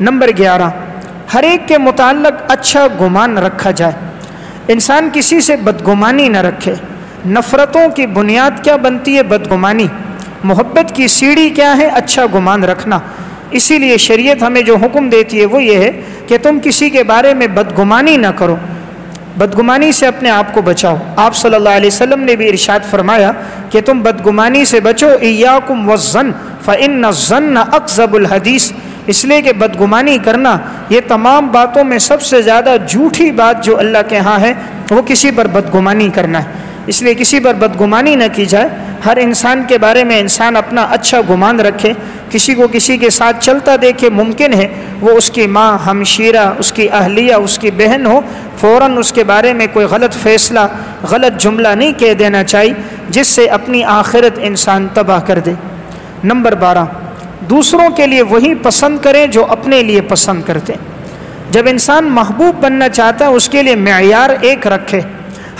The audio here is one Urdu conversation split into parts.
نمبر 11، ہر ایک کے متعلق اچھا گمان رکھا جائے، انسان کسی سے بدگمانی نہ رکھے۔ نفرتوں کی بنیاد کیا بنتی ہے؟ بدگمانی۔ محبت کی سیڑھی کیا ہے؟ اچھا گمان رکھنا۔ اسی لیے شریعت ہمیں جو حکم دیتی ہے وہ یہ ہے کہ تم کسی کے بارے میں بدگمانی نہ کرو، بدگمانی سے اپنے آپ کو بچاؤ۔ آپ صلی اللہ علیہ وسلم نے بھی ارشاد فرمایا کہ تم بدگمانی سے بچو، ایاکم والظن فإن الظن اکذب الحدیث، اس لیے کہ بدگمانی کرنا یہ تمام باتوں میں سب سے زیادہ جھوٹی بات جو اللہ کے ہاں ہے وہ کسی پر بدگمانی کرنا ہے۔ اس لیے کسی پر بدگمانی نہ کی جائے، ہر انسان کے بارے میں انسان اپنا اچھا گمان رکھے۔ کسی کو کسی کے ساتھ چلتا دیکھے، ممکن ہے وہ اس کی ماں، ہمشیرہ، اس کی اہلیہ، اس کی بہن ہو، فوراً اس کے بارے میں کوئی غلط فیصلہ، غلط جملہ نہیں کہہ دینا چاہیے جس سے اپنی آخرت انسان تباہ کر دے۔ نمبر 12، دوسروں کے لیے وہی پسند کریں جو اپنے لیے پسند کرتے۔ جب انسان محبوب بننا چاہتا ہے اس کے لیے معیار ایک رکھے۔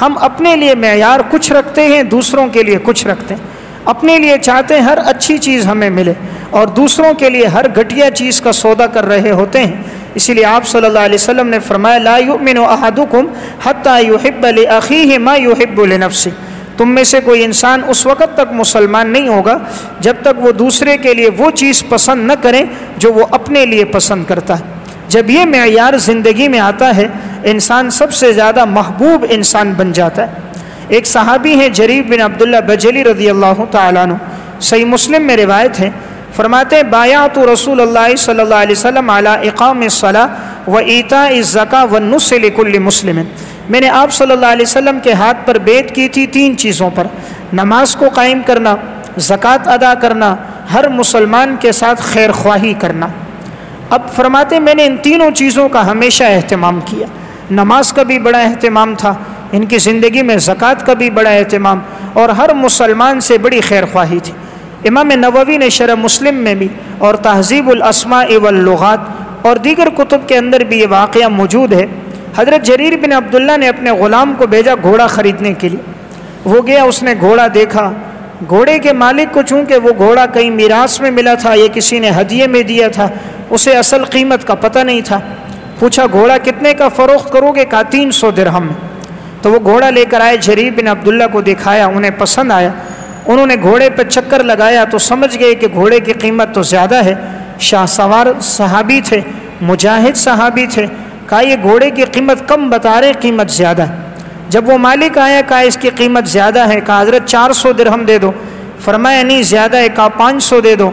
ہم اپنے لیے معیار کچھ رکھتے ہیں، دوسروں کے لیے کچھ رکھتے ہیں۔ اپنے لیے چاہتے ہیں ہر اچھی چیز ہمیں ملے، اور دوسروں کے لیے ہر گھٹیا چیز کا سودا کر رہے ہوتے ہیں۔ اسی لیے آپ صلی اللہ علیہ وسلم نے فرمایا لا یؤمن احدکم حتی یحب لاخیہ ما یحب لنفسہ، تم میں سے کوئی انسان اس وقت تک مسلمان نہیں ہوگا جب تک وہ دوسرے کے لیے وہ چیز پسند نہ کرے جو وہ اپنے لیے پسند کرتا ہے۔ جب یہ معیار زندگی میں آتا ہے انسان سب سے زیادہ محبوب انسان بن جاتا ہے۔ ایک صحابی ہیں جریر بن عبداللہ بجلی رضی اللہ تعالیٰ عنہ، صحیح مسلم میں روایت ہے، فرماتے ہیں بایعت رسول اللہ صلی اللہ علیہ وسلم علی اقام الصلاۃ و ایتاء الزکاۃ والنصح لکل مسلم، میں نے آپ صلی اللہ علیہ وسلم کے ہاتھ پر بیعت کی تھی 3 چیزوں پر، نماز کو قائم کرنا، زکوٰۃ ادا کرنا، ہر مسلمان کے ساتھ خیر خواہی کرنا۔ اب فرماتے میں نے ان تینوں چیزوں کا ہمیشہ اہتمام کیا، نماز کا بھی بڑا اہتمام تھا، ان کی زندگی میں زکوٰۃ کا بھی بڑا اہتمام، اور ہر مسلمان سے بڑی خیر خواہی تھی۔ امام نووی نے شرح مسلم میں بھی اور تہذیب الاسماء واللغات اور دیگر کتب کے اندر بھی یہ واقعہ موجود ہے۔ حضرت جریر بن عبداللہ نے اپنے غلام کو بھیجا گھوڑا خریدنے کے لیے، وہ گیا، اس نے گھوڑا دیکھا، گھوڑے کے مالک کو چونکہ وہ گھوڑا کہیں میراث میں ملا تھا یا کسی نے ہدیے میں دیا تھا، اسے اصل قیمت کا پتہ نہیں تھا۔ پوچھا گھوڑا کتنے کا فروخت کرو گے؟ کہا 300 درہم میں۔ تو وہ گھوڑا لے کر آئے، جریر بن عبداللہ کو دکھایا، انہیں پسند آیا، انہوں نے گھوڑے پہ چکر لگایا تو سمجھ گئے کہ گھوڑے کی قیمت تو زیادہ ہے۔ شاہ سوار صحابی تھے، مجاہد صحابی تھے، کہا یہ گھوڑے کی قیمت کم بتا رہے، قیمت زیادہ ہے۔ جب وہ مالک آیا کہا اس کی قیمت زیادہ ہے، کہا حضرت 400 درہم دے دو، فرمایا نہیں زیادہ ہے، کہا 500 دے دو،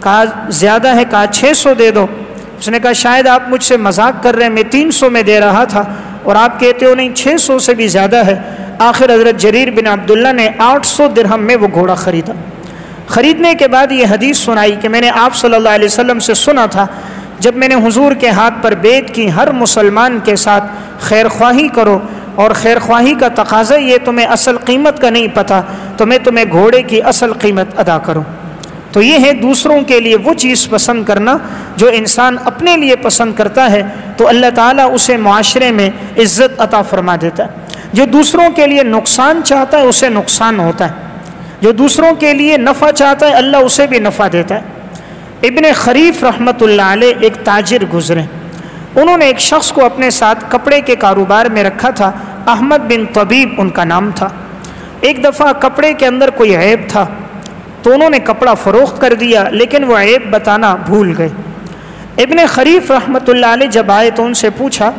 کہا زیادہ ہے، کہا 600 دے دو۔ اس نے کہا شاید آپ مجھ سے مذاق کر رہے ہیں، میں 300 میں دے رہا تھا اور آپ کہتے ہو نہیں 600 سے بھی زیادہ ہے۔ آخر حضرت جریر بن عبداللہ نے 800 درہم میں وہ گھوڑا خریدا۔ خریدنے کے بعد یہ حدیث سنائی کہ میں نے آپ صلی اللہ علیہ وسلم سے سنا تھا، جب میں نے حضور کے ہاتھ پر بیعت کی ہر مسلمان کے ساتھ خیر خواہی کرو، اور خیر خواہی کا تقاضا یہ تمہیں اصل قیمت کا نہیں پتہ تو میں تمہیں گھوڑے کی اصل قیمت ادا کروں۔ تو یہ ہے دوسروں کے لیے وہ چیز پسند کرنا جو انسان اپنے لیے پسند کرتا ہے تو اللہ تعالیٰ اسے معاشرے میں عزت عطا فرما دیتا ہے۔ جو دوسروں کے لیے نقصان چاہتا ہے اسے نقصان ہوتا ہے، جو دوسروں کے لیے نفع چاہتا ہے اللہ اسے بھی نفع دیتا ہے۔ ابن خریف رحمۃ اللہ علیہ ایک تاجر گزرے، انہوں نے ایک شخص کو اپنے ساتھ کپڑے کے کاروبار میں رکھا تھا، احمد بن طبیب ان کا نام تھا۔ ایک دفعہ کپڑے کے اندر کوئی عیب تھا تو انہوں نے کپڑا فروخت کر دیا، لیکن وہ عیب بتانا بھول گئے۔ ابن خریف رحمۃ اللہ علیہ جب آئے تو ان سے پوچھا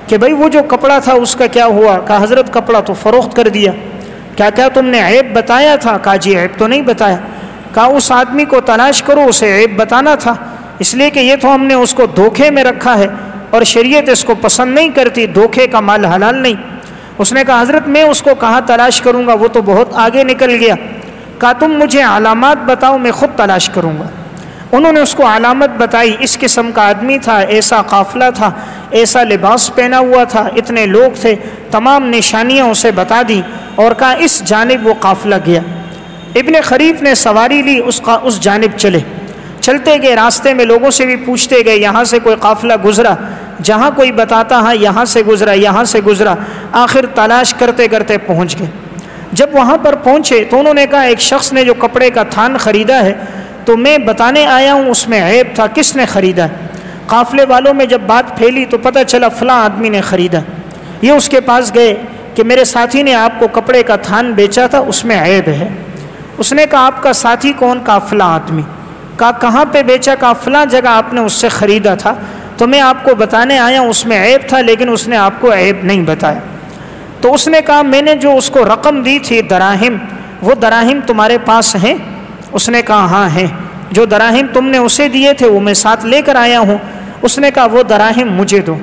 کہ بھئی وہ جو کپڑا تھا اس کا کیا ہوا؟ کہا حضرت کپڑا تو فروخت کر دیا۔ کیا تم نے عیب بتایا تھا؟ کہا جی عیب تو نہیں بتایا۔ کہا اس آدمی کو تلاش کرو، اسے عیب بتانا تھا، اس لیے کہ یہ تو ہم نے اس کو دھوکے میں رکھا ہے اور شریعت اس کو پسند نہیں کرتی، دھوکے کا مال حلال نہیں۔ اس نے کہا حضرت میں اس کو کہاں تلاش کروں گا، وہ تو بہت آگے نکل گیا۔ کہا تم مجھے علامات بتاؤ، میں خود تلاش کروں گا۔ انہوں نے اس کو علامت بتائی، اس قسم کا آدمی تھا، ایسا قافلہ تھا، ایسا لباس پہنا ہوا تھا، اتنے لوگ تھے، تمام نشانیاں اسے بتا دی اور کہا اس جانب وہ قافلہ گیا۔ ابن خریف نے سواری لی، اس جانب چلتے گئے، راستے میں لوگوں سے بھی پوچھتے گئے یہاں سے کوئی قافلہ گزرا، جہاں کوئی بتاتا ہاں یہاں سے گزرا، یہاں سے گزرا، آخر تلاش کرتے کرتے پہنچ گئے۔ جب وہاں پر پہنچے تو انہوں نے کہا ایک شخص نے جو کپڑے کا تھان خریدا ہے تو میں بتانے آیا ہوں اس میں عیب تھا، کس نے خریدا ہے؟ قافلے والوں میں جب بات پھیلی تو پتہ چلا فلاں آدمی نے خریدا. یہ اس کے پاس گئے کہ میرے ساتھی نے آپ کو کپڑے کا تھان بیچا تھا، اس میں عیب ہے. اس نے کہا آپ کا ساتھی کون؟ کہا فلاں آدمی. کہا کہاں پہ بیچا؟ کہا فلاں جگہ آپ نے اس سے خریدا تھا، تو میں آپ کو بتانے آیا ہوں اس میں عیب تھا، لیکن اس نے آپ کو عیب نہیں بتایا. تو اس نے کہا میں نے جو اس کو رقم دی تھی دراہم، وہ دراہم تمہارے پاس ہیں؟ اس نے کہا ہاں ہیں. جو دراہم تم نے اسے دیے تھے وہ میں ساتھ لے کر آیا ہوں. اس نے کہا وہ دراہم مجھے دو.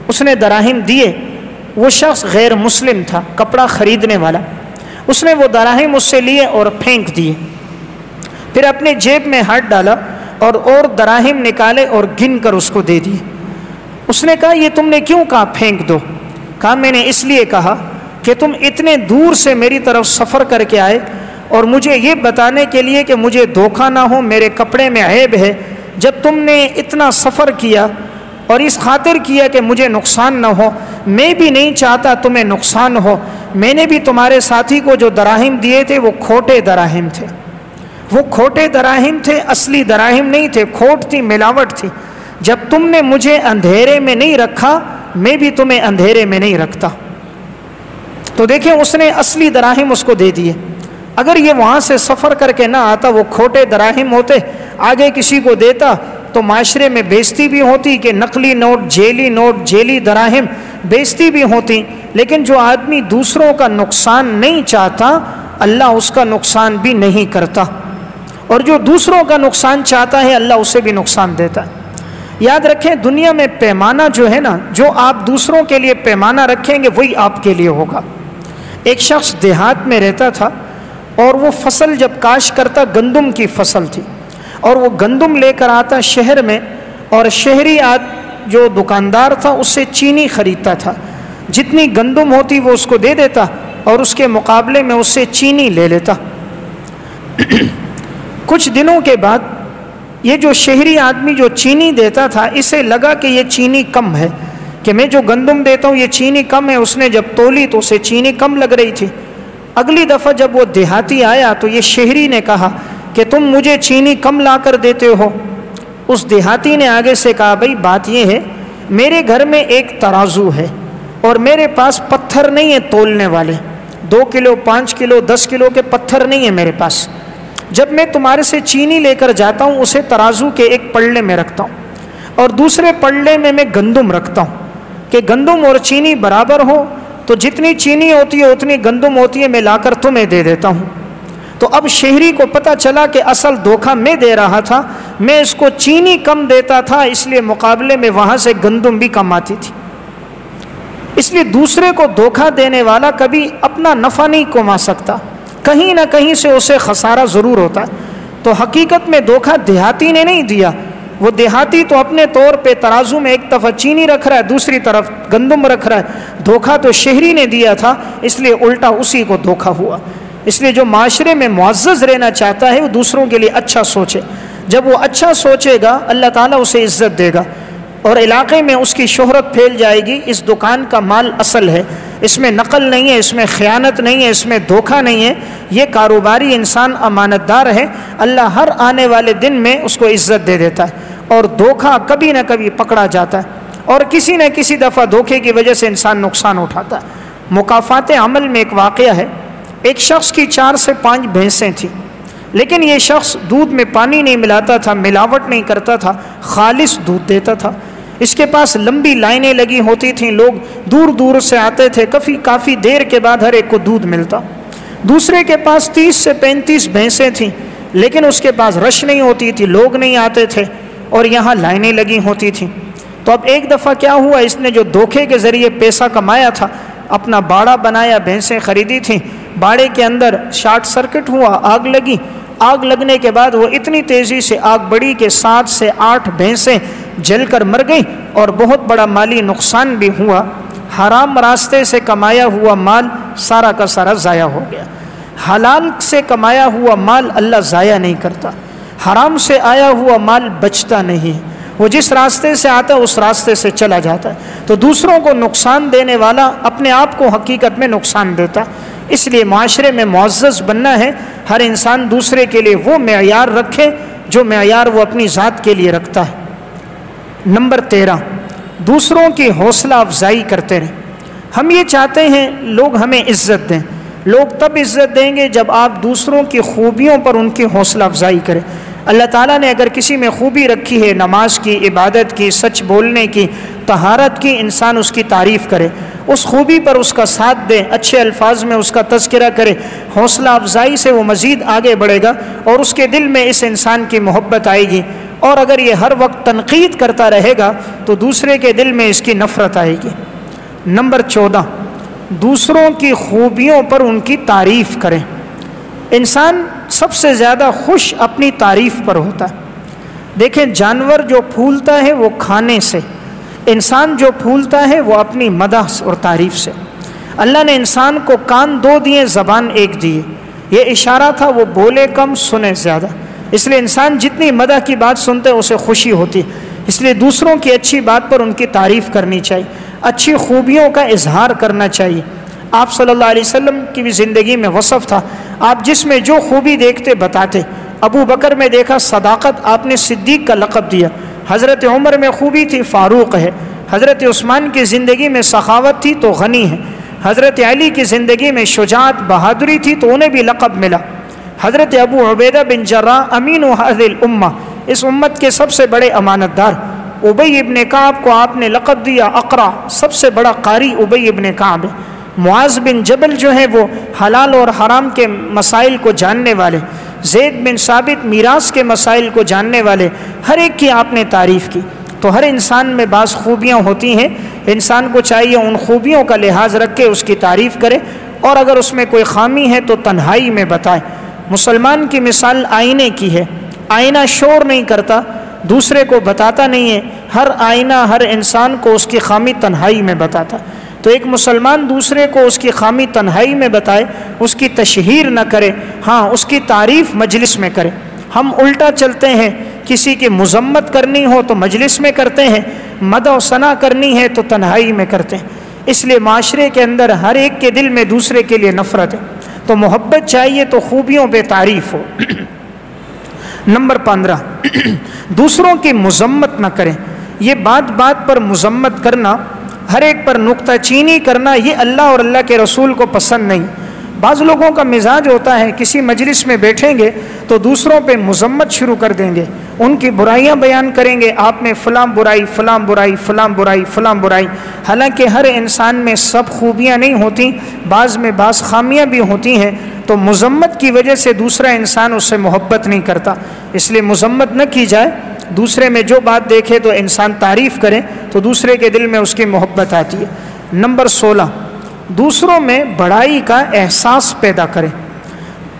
اس نے دراہم دیے. وہ شخص غیر مسلم تھا، کپڑا خریدنے والا. اس نے وہ دراہم اس سے لیے اور پھینک دیے. پھر اپنے جیب میں ہاتھ ڈالا اور دراہم نکالے اور گن کر اس کو دے دیے. اس نے کہا یہ تم نے کیوں کہا پھینک دو؟ کہا میں نے اس لیے کہا کہ تم اتنے دور سے میری طرف سفر کر کے آئے اور مجھے یہ بتانے کے لیے کہ مجھے دھوکہ نہ ہو، میرے کپڑے میں عیب ہے. جب تم نے اتنا سفر کیا اور اس خاطر کیا کہ مجھے نقصان نہ ہو، میں بھی نہیں چاہتا تمہیں نقصان ہو. میں نے بھی تمہارے ساتھی کو جو دراہم دیے تھے وہ کھوٹے دراہم تھے. وہ کھوٹے دراہم تھے، اصلی دراہم نہیں تھے، کھوٹ تھی، ملاوٹ تھی. جب تم نے مجھے اندھیرے میں نہیں رکھا، میں بھی تمہیں اندھیرے میں نہیں رکھتا. تو دیکھیں اس نے اصلی دراہم اس کو دے دیے. اگر یہ وہاں سے سفر کر کے نہ آتا، وہ کھوٹے دراہم ہوتے، آگے کسی کو دیتا تو معاشرے میں بےزتی بھی ہوتی کہ نقلی نوٹ، جیلی دراہم بےزتی بھی ہوتی. لیکن جو آدمی دوسروں کا نقصان نہیں چاہتا، اللہ اس کا نقصان بھی نہیں کرتا. اور جو دوسروں کا نقصان چاہتا ہے اللہ اسے بھی نقصان دیتا ہے. یاد رکھیں دنیا میں پیمانہ جو ہے نا، جو آپ دوسروں کے لیے پیمانہ رکھیں گے وہی آپ کے لیے ہوگا. ایک شخص دیہات میں رہتا تھا اور وہ فصل جب کاش کرتا، گندم کی فصل تھی، اور وہ گندم لے کر آتا شہر میں، اور شہری جو دکاندار تھا اس سے چینی خریدتا تھا. جتنی گندم ہوتی وہ اس کو دے دیتا اور اس کے مقابلے میں اس سے چینی لے لیتا. کچھ دنوں کے بعد یہ جو شہری آدمی جو چینی دیتا تھا، اسے لگا کہ یہ چینی کم ہے، کہ میں جو گندم دیتا ہوں یہ چینی کم ہے. اس نے جب تولی تو اسے چینی کم لگ رہی تھی. اگلی دفعہ جب وہ دیہاتی آیا تو یہ شہری نے کہا کہ تم مجھے چینی کم لا کر دیتے ہو. اس دیہاتی نے آگے سے کہا بھائی بات یہ ہے، میرے گھر میں ایک ترازو ہے اور میرے پاس پتھر نہیں ہے تولنے والے، 2 کلو 5 کلو 10 کلو کے پتھر نہیں ہیں میرے پاس. جب میں تمہارے سے چینی لے کر جاتا ہوں اسے ترازو کے ایک پلڑے میں رکھتا ہوں اور دوسرے پلڑے میں گندم رکھتا ہوں کہ گندم اور چینی برابر ہو، تو جتنی چینی ہوتی ہے اتنی گندم ہوتی ہے، میں لا کر تمہیں دے دیتا ہوں. تو اب شہری کو پتہ چلا کہ اصل دھوکہ میں دے رہا تھا، میں اس کو چینی کم دیتا تھا، اس لیے مقابلے میں وہاں سے گندم بھی کم آتی تھی. اس لیے دوسرے کو دھوکہ دینے والا کبھی اپنا نفع نہیں کما سکتا، کہیں نہ کہیں سے اسے خسارہ ضرور ہوتا ہے. تو حقیقت میں دھوکہ دیہاتی نے نہیں دیا. وہ دیہاتی تو اپنے طور پہ ترازو میں ایک طرف چینی رکھ رہا ہے، دوسری طرف گندم رکھ رہا ہے. دھوکہ تو شہری نے دیا تھا، اس لیے الٹا اسی کو دھوکہ ہوا. اس لیے جو معاشرے میں معزز رہنا چاہتا ہے وہ دوسروں کے لیے اچھا سوچے. جب وہ اچھا سوچے گا اللہ تعالیٰ اسے عزت دے گا اور علاقے میں اس کی شہرت پھیل جائے گی. اس دکان کا مال اصل ہے، اس میں نقل نہیں ہے، اس میں خیانت نہیں ہے، اس میں دھوکہ نہیں ہے. یہ کاروباری انسان امانت دار ہے، اللہ ہر آنے والے دن میں اس کو عزت دے دیتا ہے. اور دھوکہ کبھی نہ کبھی پکڑا جاتا ہے اور کسی نہ کسی دفعہ دھوکے کی وجہ سے انسان نقصان اٹھاتا ہے. مکافات عمل میں ایک واقعہ ہے. ایک شخص کی 4 سے 5 بھینسیں تھیں، لیکن یہ شخص دودھ میں پانی نہیں ملاتا تھا، ملاوٹ نہیں کرتا تھا، خالص دودھ دیتا تھا. اس کے پاس لمبی لائنیں لگی ہوتی تھیں، لوگ دور دور سے آتے تھے، کافی دیر کے بعد ہر ایک کو دودھ ملتا. دوسرے کے پاس 30 سے 35 بھینسیں تھیں، لیکن اس کے پاس رش نہیں ہوتی تھی، لوگ نہیں آتے تھے اور یہاں لائنیں لگی ہوتی تھیں. تو اب ایک دفعہ کیا ہوا، اس نے جو دھوکے کے ذریعے پیسہ کمایا تھا، اپنا باڑا بنایا، بھینسیں خریدی تھیں، باڑے کے اندر شارٹ سرکٹ ہوا، آگ لگی. آگ لگنے کے بعد وہ اتنی تیزی سے آگ بڑھی کہ 7 سے 8 بھینسیں جل کر مر گئیں اور بہت بڑا مالی نقصان بھی ہوا. حرام راستے سے کمایا ہوا مال سارا کا سارا ضائع ہو گیا. حلال سے کمایا ہوا مال اللہ ضائع نہیں کرتا، حرام سے آیا ہوا مال بچتا نہیں، وہ جس راستے سے آتا ہے اس راستے سے چلا جاتا ہے. تو دوسروں کو نقصان دینے والا اپنے آپ کو حقیقت میں نقصان دیتا. اس لیے معاشرے میں معزز بننا ہے، ہر انسان دوسرے کے لیے وہ معیار رکھے جو معیار وہ اپنی ذات کے لیے رکھتا ہے. نمبر 13، دوسروں کی حوصلہ افزائی کرتے رہیں۔ ہم یہ چاہتے ہیں لوگ ہمیں عزت دیں، لوگ تب عزت دیں گے جب آپ دوسروں کی خوبیوں پر ان کی حوصلہ افزائی کریں۔ اللہ تعالیٰ نے اگر کسی میں خوبی رکھی ہے، نماز کی، عبادت کی، سچ بولنے کی، طہارت کی، انسان اس کی تعریف کرے، اس خوبی پر اس کا ساتھ دے، اچھے الفاظ میں اس کا تذکرہ کرے، حوصلہ افزائی سے وہ مزید آگے بڑھے گا اور اس کے دل میں اس انسان کی محبت آئے گی۔ اور اگر یہ ہر وقت تنقید کرتا رہے گا تو دوسرے کے دل میں اس کی نفرت آئے گی۔ نمبر 14، دوسروں کی خوبیوں پر ان کی تعریف کریں۔ انسان سب سے زیادہ خوش اپنی تعریف پر ہوتا ہے۔ دیکھیں، جانور جو پھولتا ہے وہ کھانے سے، انسان جو پھولتا ہے وہ اپنی مدح اور تعریف سے۔ اللہ نے انسان کو کان 2 دیے، زبان 1 دی۔ یہ اشارہ تھا وہ بولے کم سنے زیادہ، اس لیے انسان جتنی مدح کی بات سنتے ہیں اسے خوشی ہوتی، اس لیے دوسروں کی اچھی بات پر ان کی تعریف کرنی چاہیے، اچھی خوبیوں کا اظہار کرنا چاہیے۔ آپ صلی اللہ علیہ وسلم کی بھی زندگی میں وصف تھا، آپ جس میں جو خوبی دیکھتے بتاتے۔ ابو بکر میں دیکھا صداقت، آپ نے صدیق کا لقب دیا۔ حضرت عمر میں خوبی تھی، فاروق ہے۔ حضرت عثمان کی زندگی میں سخاوت تھی تو غنی ہے۔ حضرت علی کی زندگی میں شجاعت، بہادری تھی تو انہیں بھی لقب ملا۔ حضرت ابو عبیدہ بن جراح امین هذه الامہ، اس امت کے سب سے بڑے امانت دار۔ ابی ابن کعب کو آپ نے لقب دیا اقرا، سب سے بڑا قاری ابی ابن کعب ہے۔ معاذ بن جبل جو ہے وہ حلال اور حرام کے مسائل کو جاننے والے۔ زید بن ثابت میراث کے مسائل کو جاننے والے۔ ہر ایک کی آپ نے تعریف کی۔ تو ہر انسان میں بعض خوبیاں ہوتی ہیں، انسان کو چاہیے ان خوبیوں کا لحاظ رکھ کے اس کی تعریف کرے، اور اگر اس میں کوئی خامی ہے تو تنہائی میں بتائے۔ مسلمان کی مثال آئینے کی ہے، آئینہ شور نہیں کرتا، دوسرے کو بتاتا نہیں ہے، ہر آئینہ ہر انسان کو اس کی خامی تنہائی میں بتاتا۔ تو ایک مسلمان دوسرے کو اس کی خامی تنہائی میں بتائے، اس کی تشہیر نہ کرے، ہاں اس کی تعریف مجلس میں کرے۔ ہم الٹا چلتے ہیں، کسی کی مذمت کرنی ہو تو مجلس میں کرتے ہیں، مدح و ثنا کرنی ہے تو تنہائی میں کرتے ہیں۔ اس لیے معاشرے کے اندر ہر ایک کے دل میں دوسرے کے لیے نفرت ہے، تو محبت چاہیے تو خوبیوں پہ تعریف ہو۔ نمبر 15، دوسروں کی مذمت نہ کریں۔ یہ بات بات پر مذمت کرنا، ہر ایک پر نکتہ چینی کرنا، یہ اللہ اور اللہ کے رسول کو پسند نہیں۔ بعض لوگوں کا مزاج ہوتا ہے، کسی مجلس میں بیٹھیں گے تو دوسروں پہ مذمت شروع کر دیں گے، ان کی برائیاں بیان کریں گے، آپ میں فلاں برائی، فلاں برائی، فلاں برائی، فلاں برائی۔ حالانکہ ہر انسان میں سب خوبیاں نہیں ہوتی، بعض میں بعض خامیاں بھی ہوتی ہیں، تو مذمت کی وجہ سے دوسرا انسان اس سے محبت نہیں کرتا۔ اس لیے مذمت نہ کی جائے، دوسرے میں جو بات دیکھے تو انسان تعریف کرے تو دوسرے کے دل میں اس کی محبت آتی ہے۔ نمبر 16، دوسروں میں بڑائی کا احساس پیدا کریں۔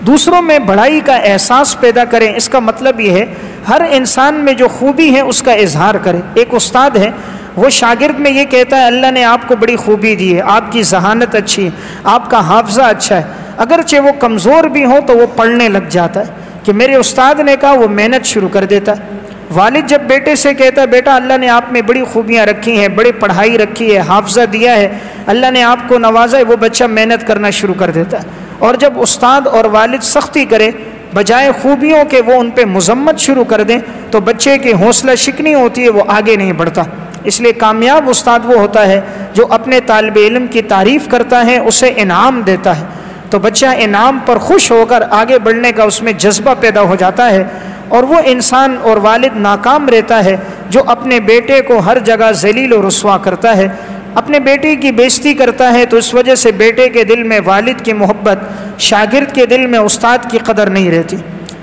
دوسروں میں بڑائی کا احساس پیدا کریں، اس کا مطلب یہ ہے ہر انسان میں جو خوبی ہے اس کا اظہار کریں۔ ایک استاد ہے، وہ شاگرد میں یہ کہتا ہے اللہ نے آپ کو بڑی خوبی دی ہے، آپ کی ذہانت اچھی ہے، آپ کا حافظہ اچھا ہے، اگرچہ وہ کمزور بھی ہو تو وہ پڑھنے لگ جاتا ہے کہ میرے استاد نے کہا، وہ محنت شروع کر دیتا ہے۔ والد جب بیٹے سے کہتا ہے بیٹا اللہ نے آپ میں بڑی خوبیاں رکھی ہیں، بڑی پڑھائی رکھی ہے، حافظہ دیا ہے، اللہ نے آپ کو نوازا ہے، وہ بچہ محنت کرنا شروع کر دیتا ہے۔ اور جب استاد اور والد سختی کرے بجائے خوبیوں کے وہ ان پہ مذمت شروع کر دیں تو بچے کی حوصلہ شکنی ہوتی ہے، وہ آگے نہیں بڑھتا۔ اس لیے کامیاب استاد وہ ہوتا ہے جو اپنے طالب علم کی تعریف کرتا ہے، اسے انعام دیتا ہے، تو بچہ انعام پر خوش ہو کر آگے بڑھنے کا اس میں جذبہ پیدا ہو جاتا ہے۔ اور وہ انسان اور والد ناکام رہتا ہے جو اپنے بیٹے کو ہر جگہ ذلیل و رسوا کرتا ہے، اپنے بیٹے کی بےزتی کرتا ہے، تو اس وجہ سے بیٹے کے دل میں والد کی محبت، شاگرد کے دل میں استاد کی قدر نہیں رہتی۔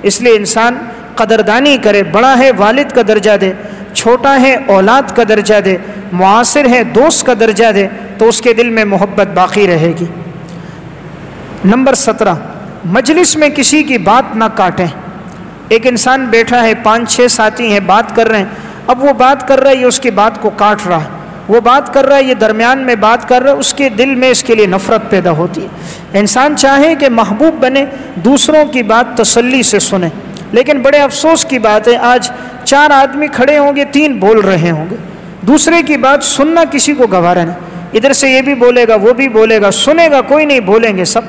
اس لیے انسان قدردانی کرے، بڑا ہے والد کا درجہ دے، چھوٹا ہے اولاد کا درجہ دے، معاصر ہے دوست کا درجہ دے، تو اس کے دل میں محبت باقی رہے گی۔ نمبر 17، مجلس میں کسی کی بات نہ کاٹیں۔ ایک انسان بیٹھا ہے، 5-6 ساتھی ہیں، بات کر رہے ہیں، اب وہ بات کر رہا ہے، یہ اس کی بات کو کاٹ رہا ہے، وہ بات کر رہا ہے، یہ درمیان میں بات کر رہا ہے، اس کے دل میں اس کے لیے نفرت پیدا ہوتی ہے۔ انسان چاہے کہ محبوب بنے، دوسروں کی بات تسلی سے سنے، لیکن بڑے افسوس کی بات ہے آج 4 آدمی کھڑے ہوں گے، 3 بول رہے ہوں گے، دوسرے کی بات سننا کسی کو گوارا نہیں، ادھر سے یہ بھی بولے گا وہ بھی بولے گا، سنے گا کوئی نہیں، بولیں گے سب۔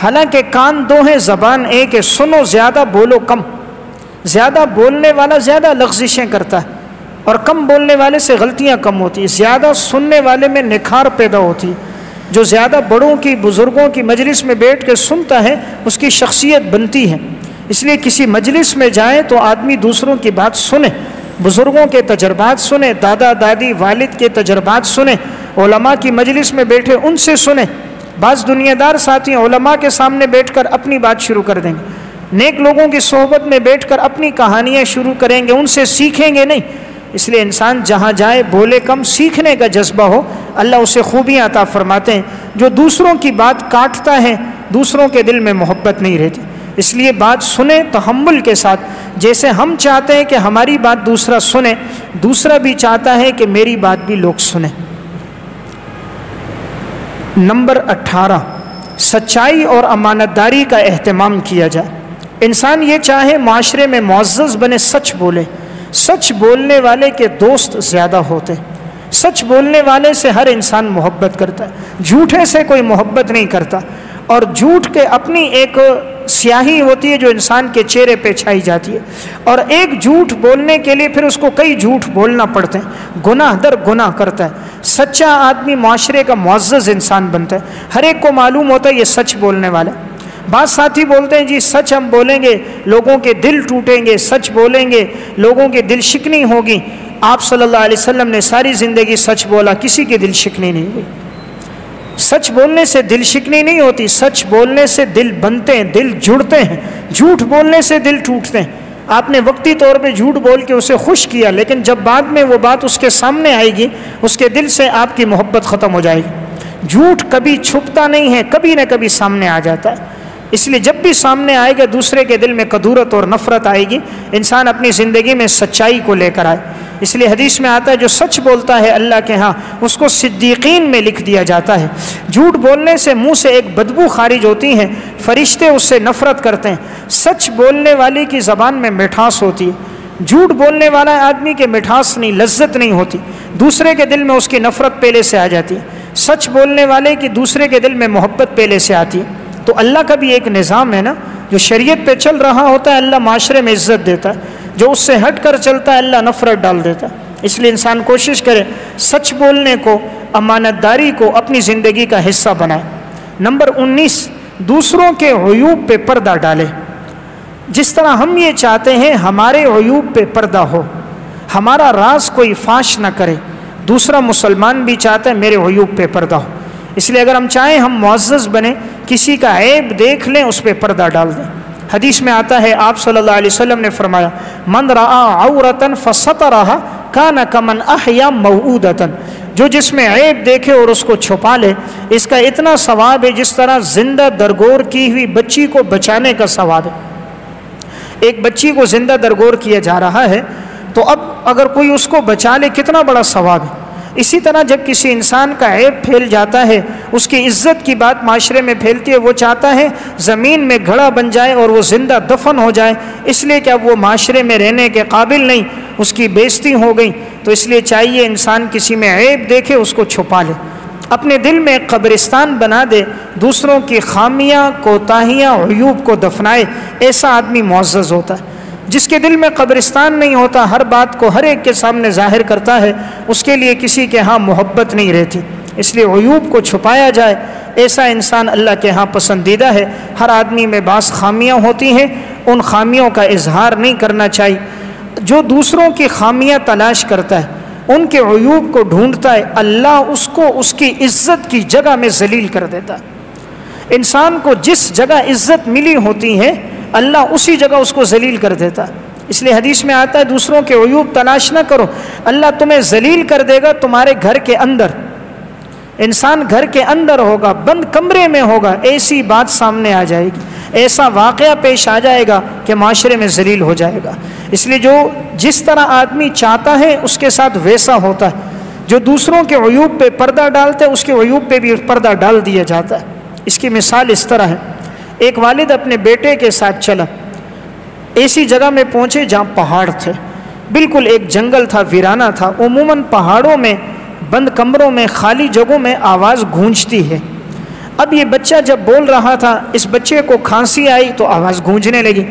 حالانکہ کان 2 ہیں، زبان 1 ہے، سنو زیادہ، بولو کم۔ زیادہ بولنے والا زیادہ لغزشیں کرتا ہے، اور کم بولنے والے سے غلطیاں کم ہوتی ہیں، زیادہ سننے والے میں نکھار پیدا ہوتی ہے۔ جو زیادہ بڑوں کی بزرگوں کی مجلس میں بیٹھ کے سنتا ہے اس کی شخصیت بنتی ہے۔ اس لیے کسی مجلس میں جائیں تو آدمی دوسروں کی بات سنے، بزرگوں کے تجربات سنے، دادا دادی والد کے تجربات سنے، علماء کی مجلس میں بیٹھے ان سے سنے۔ بعض دنیا دار ساتھی علماء کے سامنے بیٹھ کر اپنی بات شروع کر دیں گے، نیک لوگوں کی صحبت میں بیٹھ کر اپنی کہانیاں شروع کریں گے، ان سے سیکھیں گے نہیں۔ اس لیے انسان جہاں جائے بولے کم، سیکھنے کا جذبہ ہو، اللہ اسے خوبیاں عطا فرماتے ہیں۔ جو دوسروں کی بات کاٹتا ہے دوسروں کے دل میں محبت نہیں رہتی۔ اس لیے بات سنیں تحمل کے ساتھ، جیسے ہم چاہتے ہیں کہ ہماری بات دوسرا سنے، دوسرا بھی چاہتا ہے کہ میری بات بھی لوگ سنیں۔ نمبر 18، سچائی اور امانت داری کا اہتمام کیا جائے۔ انسان یہ چاہے معاشرے میں معزز بنے، سچ بولے۔ سچ بولنے والے کے دوست زیادہ ہوتے ہیں۔ سچ بولنے والے سے ہر انسان محبت کرتا ہے، جھوٹے سے کوئی محبت نہیں کرتا۔ اور جھوٹ کے اپنی ایک سیاہی ہوتی ہے جو انسان کے چہرے پہ چھائی جاتی ہے، اور ایک جھوٹ بولنے کے لیے پھر اس کو کئی جھوٹ بولنا پڑتے ہیں، گناہ در گناہ کرتا ہے۔ سچا آدمی معاشرے کا معزز انسان بنتا ہے، ہر ایک کو معلوم ہوتا ہے یہ سچ بولنے والا۔ بعض ساتھی بولتے ہیں جی سچ ہم بولیں گے لوگوں کے دل ٹوٹیں گے، سچ بولیں گے لوگوں کے دل شکنی ہوگی۔ آپ صلی اللہ علیہ وسلم نے ساری زندگی سچ بولا، کسی کے دل شکنی نہیں ہوئی۔ سچ بولنے سے دل شکنی نہیں ہوتی، سچ بولنے سے دل بنتے ہیں، دل جڑتے ہیں۔ جھوٹ بولنے سے دل ٹوٹتے ہیں۔ آپ نے وقتی طور پہ جھوٹ بول کے اسے خوش کیا، لیکن جب بعد میں وہ بات اس کے سامنے آئے گی اس کے دل سے آپ کی محبت ختم ہو جائے گی۔ جھوٹ کبھی چھپتا نہیں ہے، کبھی نہ کبھی سامنے آ جاتا ہے۔ اس لیے جب بھی سامنے آئے گا دوسرے کے دل میں کدورت اور نفرت آئے گی۔ انسان اپنی زندگی میں سچائی کو لے کر آئے۔ اس لیے حدیث میں آتا ہے جو سچ بولتا ہے اللہ کے ہاں اس کو صدیقین میں لکھ دیا جاتا ہے۔ جھوٹ بولنے سے منہ سے ایک بدبو خارج ہوتی ہے، فرشتے اس سے نفرت کرتے ہیں۔ سچ بولنے والے کی زبان میں مٹھاس ہوتی ہے، جھوٹ بولنے والا آدمی کے مٹھاس نہیں، لذت نہیں ہوتی، دوسرے کے دل میں اس کی نفرت پہلے سے آ جاتی ہے۔ سچ بولنے والے کی دوسرے کے دل میں محبت پہلے سے آتی ہے۔ تو اللہ کا بھی ایک نظام ہے نا، جو شریعت پہ چل رہا ہوتا ہے اللہ معاشرے میں عزت دیتا ہے، جو اس سے ہٹ کر چلتا ہے اللہ نفرت ڈال دیتا ہے۔ اس لیے انسان کوشش کرے سچ بولنے کو، امانت داری کو اپنی زندگی کا حصہ بنائے۔ نمبر 19، دوسروں کے عیوب پہ پردہ ڈالے۔ جس طرح ہم یہ چاہتے ہیں ہمارے عیوب پہ پردہ ہو، ہمارا راز کوئی فاش نہ کرے، دوسرا مسلمان بھی چاہتا ہے میرے عیوب پہ پردہ ہو۔ اس لیے اگر ہم چاہیں ہم معزز بنیں، کسی کا عیب دیکھ لیں اس پہ پردہ ڈال دیں۔ حدیث میں آتا ہے آپ صلی اللہ علیہ وسلم نے فرمایا من رآ عورتن فسترہا کان کمن احیا موعودتن، جو جس میں عیب دیکھے اور اس کو چھپا لے اس کا اتنا ثواب ہے جس طرح زندہ درگور کی ہوئی بچی کو بچانے کا ثواب ہے۔ ایک بچی کو زندہ درگور کیا جا رہا ہے تو اب اگر کوئی اس کو بچا لے کتنا بڑا ثواب ہے۔ اسی طرح جب کسی انسان کا عیب پھیل جاتا ہے، اس کی عزت کی بات معاشرے میں پھیلتی ہے، وہ چاہتا ہے زمین میں گھڑا بن جائے اور وہ زندہ دفن ہو جائے، اس لیے کہ اب وہ معاشرے میں رہنے کے قابل نہیں، اس کی بےزتی ہو گئی۔ تو اس لیے چاہیے انسان کسی میں عیب دیکھے اس کو چھپا لے، اپنے دل میں ایک قبرستان بنا دے، دوسروں کی خامیاں کوتاہیاں عیوب کو دفنائے۔ ایسا آدمی معزز ہوتا ہے۔ جس کے دل میں قبرستان نہیں ہوتا، ہر بات کو ہر ایک کے سامنے ظاہر کرتا ہے، اس کے لیے کسی کے ہاں محبت نہیں رہتی۔ اس لیے عیوب کو چھپایا جائے، ایسا انسان اللہ کے ہاں پسندیدہ ہے۔ ہر آدمی میں بعض خامیاں ہوتی ہیں، ان خامیوں کا اظہار نہیں کرنا چاہیے۔ جو دوسروں کی خامیاں تلاش کرتا ہے، ان کے عیوب کو ڈھونڈتا ہے، اللہ اس کو اس کی عزت کی جگہ میں ذلیل کر دیتا ہے۔ انسان کو جس جگہ عزت ملی ہوتی ہے اللہ اسی جگہ اس کو ذلیل کر دیتا ہے۔ اس لیے حدیث میں آتا ہے دوسروں کے عیوب تلاش نہ کرو، اللہ تمہیں ذلیل کر دے گا تمہارے گھر کے اندر۔ انسان گھر کے اندر ہوگا، بند کمرے میں ہوگا، ایسی بات سامنے آ جائے گی، ایسا واقعہ پیش آ جائے گا کہ معاشرے میں ذلیل ہو جائے گا۔ اس لیے جو جس طرح آدمی چاہتا ہے اس کے ساتھ ویسا ہوتا ہے۔ جو دوسروں کے عیوب پہ پردہ ڈالتا ہے اس کے عیوب پہ بھی پردہ ڈال دیا جاتا ہے۔ اس کی مثال اس طرح ہے، ایک والد اپنے بیٹے کے ساتھ چلا، ایسی جگہ میں پہنچے جہاں پہاڑ تھے، بالکل ایک جنگل تھا، ویرانہ تھا۔ عموماً پہاڑوں میں، بند کمروں میں، خالی جگہوں میں آواز گونجتی ہے۔ اب یہ بچہ جب بول رہا تھا، اس بچے کو کھانسی آئی تو آواز گونجنے لگی۔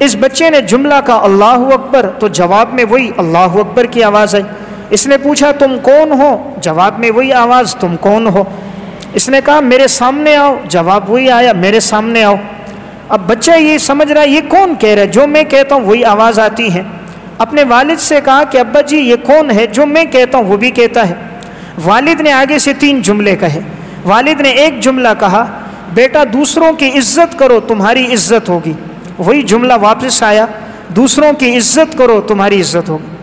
اس بچے نے جملہ کہا اللہ اکبر، تو جواب میں وہی اللہ اکبر کی آواز آئی۔ اس نے پوچھا تم کون ہو؟ جواب میں وہی آواز تم کون ہو۔ اس نے کہا میرے سامنے آؤ، جواب وہی آیا میرے سامنے آؤ۔ اب بچہ یہ سمجھ رہا ہے یہ کون کہہ رہا ہے، جو میں کہتا ہوں وہی آواز آتی ہے۔ اپنے والد سے کہا کہ ابا جی یہ کون ہے، جو میں کہتا ہوں وہ بھی کہتا ہے۔ والد نے آگے سے 3 جملے کہے۔ والد نے ایک جملہ کہا بیٹا دوسروں کی عزت کرو تمہاری عزت ہوگی، وہی جملہ واپس آیا دوسروں کی عزت کرو تمہاری عزت ہوگی۔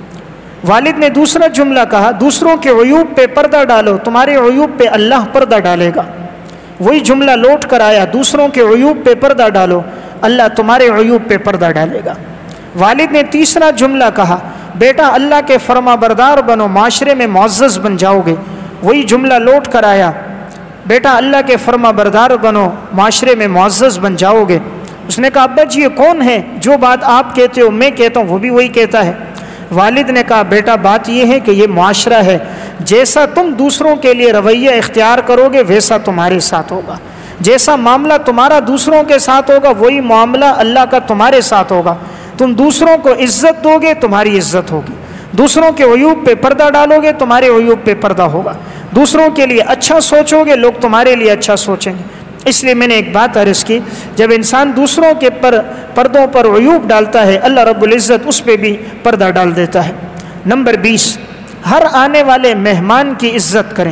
والد نے دوسرا جملہ کہا دوسروں کے عیوب پہ پردہ ڈالو تمہارے عیوب پہ اللہ پردہ ڈالے گا، وہی جملہ لوٹ کر آیا دوسروں کے عیوب پہ پردہ ڈالو اللہ تمہارے عیوب پہ پردہ ڈالے گا۔ والد نے تیسرا جملہ کہا بیٹا اللہ کے فرما بردار بنو معاشرے میں معزز بن جاؤ گے، وہی جملہ لوٹ کر آیا بیٹا اللہ کے فرما بردار بنو معاشرے میں معزز بن جاؤ گے۔ اس نے کہا ابا جی یہ کون ہے، جو بات آپ کہتے ہو میں کہتا ہوں وہ بھی وہی کہتا ہے۔ والد نے کہا بیٹا بات یہ ہے کہ یہ معاشرہ ہے، جیسا تم دوسروں کے لیے رویہ اختیار کرو گے ویسا تمہارے ساتھ ہوگا، جیسا معاملہ تمہارا دوسروں کے ساتھ ہوگا وہی معاملہ اللہ کا تمہارے ساتھ ہوگا۔ تم دوسروں کو عزت دو گے تمہاری عزت ہوگی، دوسروں کے عیوب پہ پردہ ڈالو گے تمہارے عیوب پہ پردہ ہوگا، دوسروں کے لیے اچھا سوچو گے لوگ تمہارے لیے اچھا سوچیں گے۔ اس لیے میں نے ایک بات عرض کی، جب انسان دوسروں کے پردوں پر عیوب ڈالتا ہے اللہ رب العزت اس پہ بھی پردہ ڈال دیتا ہے۔ نمبر 20، ہر آنے والے مہمان کی عزت کریں۔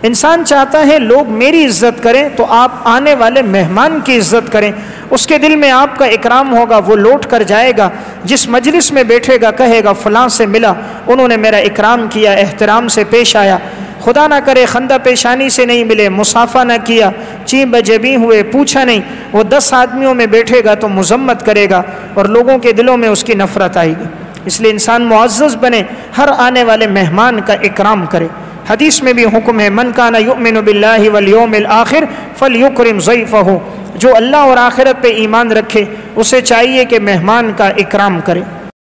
انسان چاہتا ہے لوگ میری عزت کریں تو آپ آنے والے مہمان کی عزت کریں، اس کے دل میں آپ کا اکرام ہوگا، وہ لوٹ کر جائے گا، جس مجلس میں بیٹھے گا کہے گا فلاں سے ملا انہوں نے میرا اکرام کیا، احترام سے پیش آیا، خدا نہ کرے خندہ پیشانی سے نہیں ملے، مصافحہ نہ کیا، چیں بجبیں ہوئے پوچھا نہیں، وہ 10 آدمیوں میں بیٹھے گا تو مذمت کرے گا اور لوگوں کے دلوں میں اس کی نفرت آئے گی۔ اس لیے انسان معزز بنے، ہر آنے والے مہمان کا اکرام کرے۔ حدیث میں بھی حکم ہے من کان یؤمن باللہ والیوم الآخر فلیکرم ضیفہ، جو اللہ اور آخرت پہ ایمان رکھے اسے چاہیے کہ مہمان کا اکرام کرے۔